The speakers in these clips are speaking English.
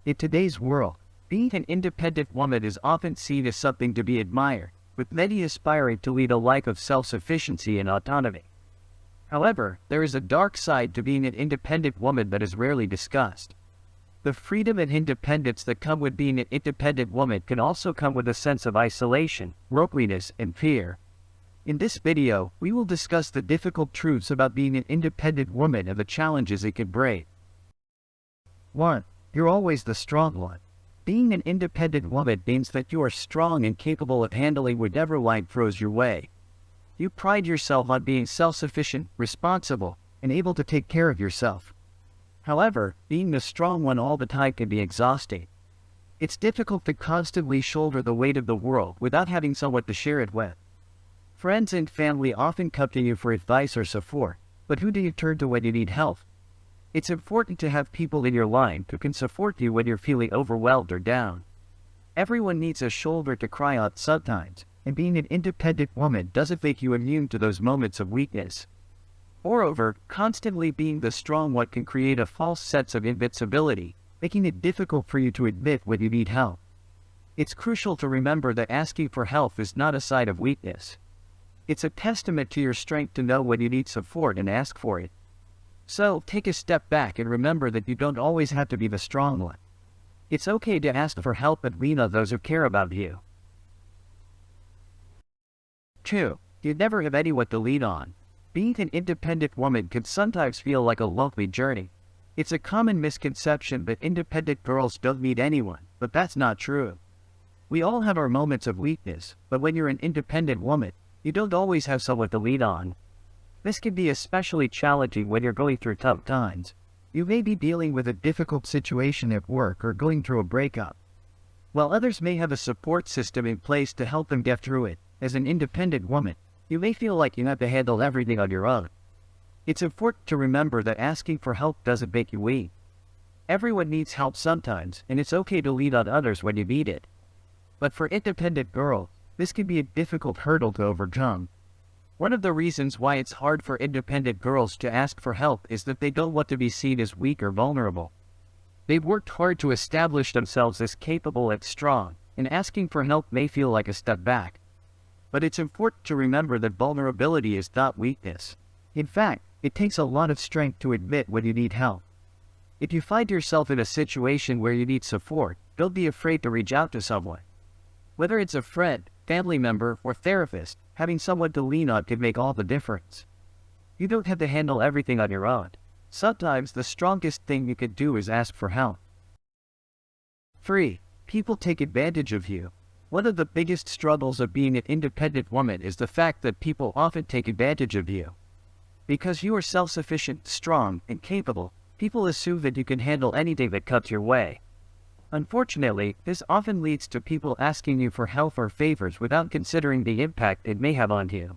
In today's world, being an independent woman is often seen as something to be admired, with many aspiring to lead a life of self-sufficiency and autonomy. However, there is a dark side to being an independent woman that is rarely discussed. The freedom and independence that come with being an independent woman can also come with a sense of isolation, loneliness, and fear. In this video, we will discuss the difficult truths about being an independent woman and the challenges it can bring. 1. You're always the strong one. Being an independent woman means that you are strong and capable of handling whatever life throws your way. You pride yourself on being self-sufficient, responsible, and able to take care of yourself. However, being the strong one all the time can be exhausting. It's difficult to constantly shoulder the weight of the world without having someone to share it with. Friends and family often come to you for advice or support, but who do you turn to when you need help? It's important to have people in your life who can support you when you're feeling overwhelmed or down. Everyone needs a shoulder to cry on sometimes, and being an independent woman doesn't make you immune to those moments of weakness. Moreover, constantly being the strong one can create a false sense of invincibility, making it difficult for you to admit when you need help. It's crucial to remember that asking for help is not a sign of weakness. It's a testament to your strength to know when you need support and ask for it. So, take a step back and remember that you don't always have to be the strong one. It's okay to ask for help and lean on those who care about you. 2. You never have anyone to lean on. Being an independent woman can sometimes feel like a lonely journey. It's a common misconception that independent girls don't need anyone, but that's not true. We all have our moments of weakness, but when you're an independent woman, you don't always have someone to lean on. This can be especially challenging when you're going through tough times. You may be dealing with a difficult situation at work or going through a breakup. While others may have a support system in place to help them get through it, as an independent woman, you may feel like you have to handle everything on your own. It's important to remember that asking for help doesn't make you weak. Everyone needs help sometimes, and it's okay to lean on others when you need it. But for independent girls, this can be a difficult hurdle to overcome. One of the reasons why it's hard for independent girls to ask for help is that they don't want to be seen as weak or vulnerable. They've worked hard to establish themselves as capable and strong, and asking for help may feel like a step back. But it's important to remember that vulnerability is not weakness. In fact, it takes a lot of strength to admit when you need help. If you find yourself in a situation where you need support, don't be afraid to reach out to someone. Whether it's a friend, family member, or therapist, having someone to lean on can make all the difference. You don't have to handle everything on your own. Sometimes the strongest thing you can do is ask for help. 3. People take advantage of you. One of the biggest struggles of being an independent woman is the fact that people often take advantage of you. Because you are self-sufficient, strong, and capable, people assume that you can handle anything that comes your way. Unfortunately, this often leads to people asking you for help or favors without considering the impact it may have on you.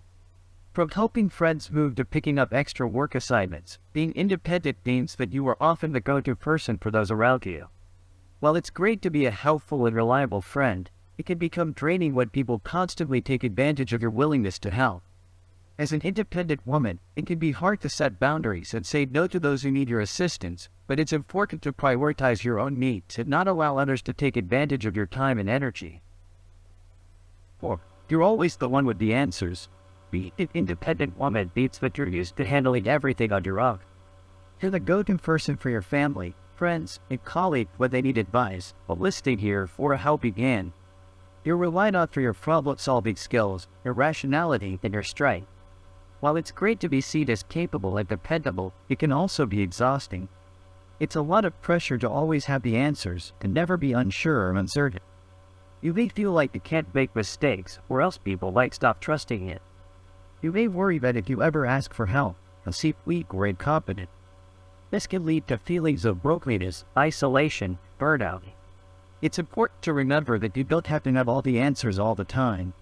From helping friends move to picking up extra work assignments, being independent means that you are often the go-to person for those around you. While it's great to be a helpful and reliable friend, it can become draining when people constantly take advantage of your willingness to help. As an independent woman, it can be hard to set boundaries and say no to those who need your assistance, but it's important to prioritize your own needs and not allow others to take advantage of your time and energy. 4. You're always the one with the answers. Being an independent woman means that you're used to handling everything on your own. You're the go-to person for your family, friends, and colleagues when they need advice, while listening here for a helping hand. You're relied on for your problem-solving skills, your rationality, and your strength. While it's great to be seen as capable and dependable, it can also be exhausting. It's a lot of pressure to always have the answers, and never be unsure or uncertain. You may feel like you can't make mistakes, or else people might stop trusting you. You may worry that if you ever ask for help, you'll seem weak or incompetent. This can lead to feelings of brokenness, isolation, burnout. It's important to remember that you don't have to have all the answers all the time.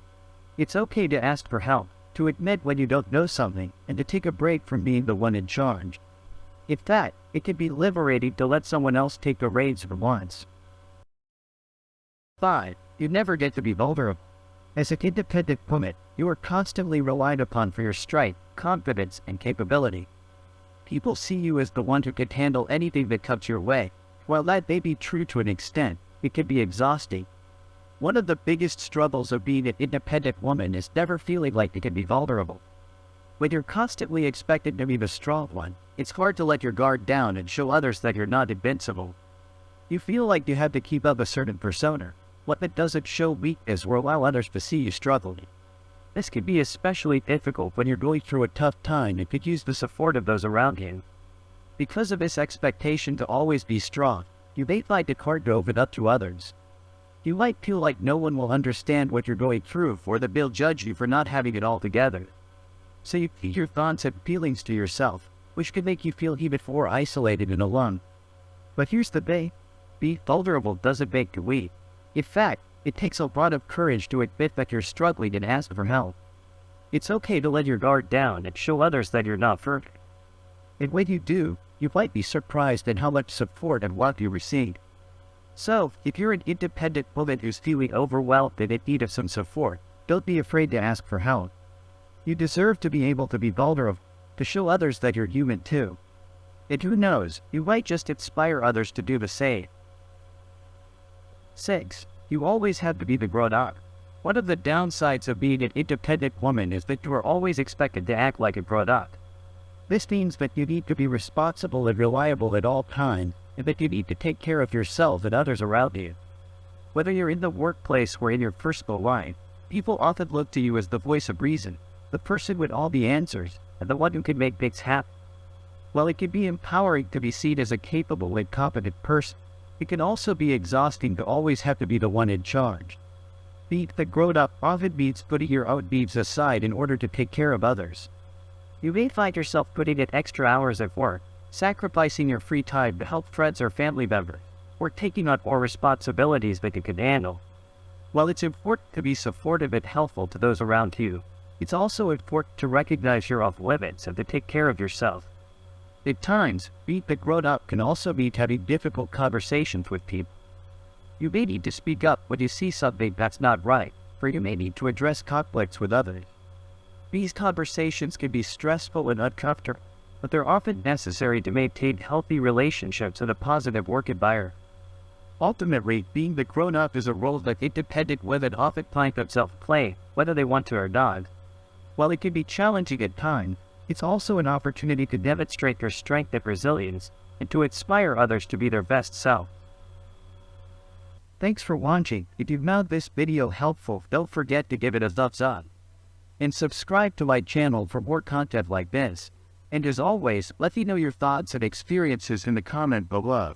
It's okay to ask for help, to admit when you don't know something, and to take a break from being the one in charge. In fact, it can be liberating to let someone else take the reins for once. 5. You never get to be vulnerable. As an independent woman, you are constantly relied upon for your strength, confidence, and capability. People see you as the one who can handle anything that comes your way, While that may be true to an extent, it can be exhausting. One of the biggest struggles of being an independent woman is never feeling like you can be vulnerable. When you're constantly expected to be the strong one, it's hard to let your guard down and show others that you're not invincible. You feel like you have to keep up a certain persona, one that doesn't show weakness or allow others to see you struggling. This can be especially difficult when you're going through a tough time and could use the support of those around you. Because of this expectation to always be strong, you may find it hard to open up to others. You might feel like no one will understand what you're going through, or that they'll judge you for not having it all together. So you keep your thoughts and feelings to yourself, which can make you feel even more isolated and alone. But here's the thing, being vulnerable doesn't make you weak. In fact, it takes a lot of courage to admit that you're struggling and ask for help. It's okay to let your guard down and show others that you're not perfect. And when you do, you might be surprised at how much support and love you receive. So, if you're an independent woman who's feeling overwhelmed and in need of some support, don't be afraid to ask for help. You deserve to be able to be vulnerable, to show others that you're human too. And who knows, you might just inspire others to do the same. 6. You always have to be the grown-up. One of the downsides of being an independent woman is that you are always expected to act like a grown-up. This means that you need to be responsible and reliable at all times, and that you need to take care of yourself and others around you. Whether you're in the workplace or in your personal life, people often look to you as the voice of reason, the person with all the answers, and the one who can make things happen. While it can be empowering to be seen as a capable and competent person, it can also be exhausting to always have to be the one in charge. Being the grown-up often means putting your own needs aside in order to take care of others. You may find yourself putting in extra hours at work, sacrificing your free time to help friends or family members, or taking on more responsibilities than you can handle. While it's important to be supportive and helpful to those around you, it's also important to recognize your own limits and to take care of yourself. At times, being the grown-up can also mean having difficult conversations with people. You may need to speak up when you see something that's not right, or you may need to address conflicts with others. These conversations can be stressful and uncomfortable, but they're often necessary to maintain healthy relationships and a positive work environment. Ultimately, being the grown-up is a role that independent women often find themselves playing, whether they want to or not. While it can be challenging at times, it's also an opportunity to demonstrate your strength and resilience, and to inspire others to be their best self. Thanks for watching. If you found this video helpful, don't forget to give it a thumbs up. And subscribe to my channel for more content like this. And as always, let me know your thoughts and experiences in the comment below.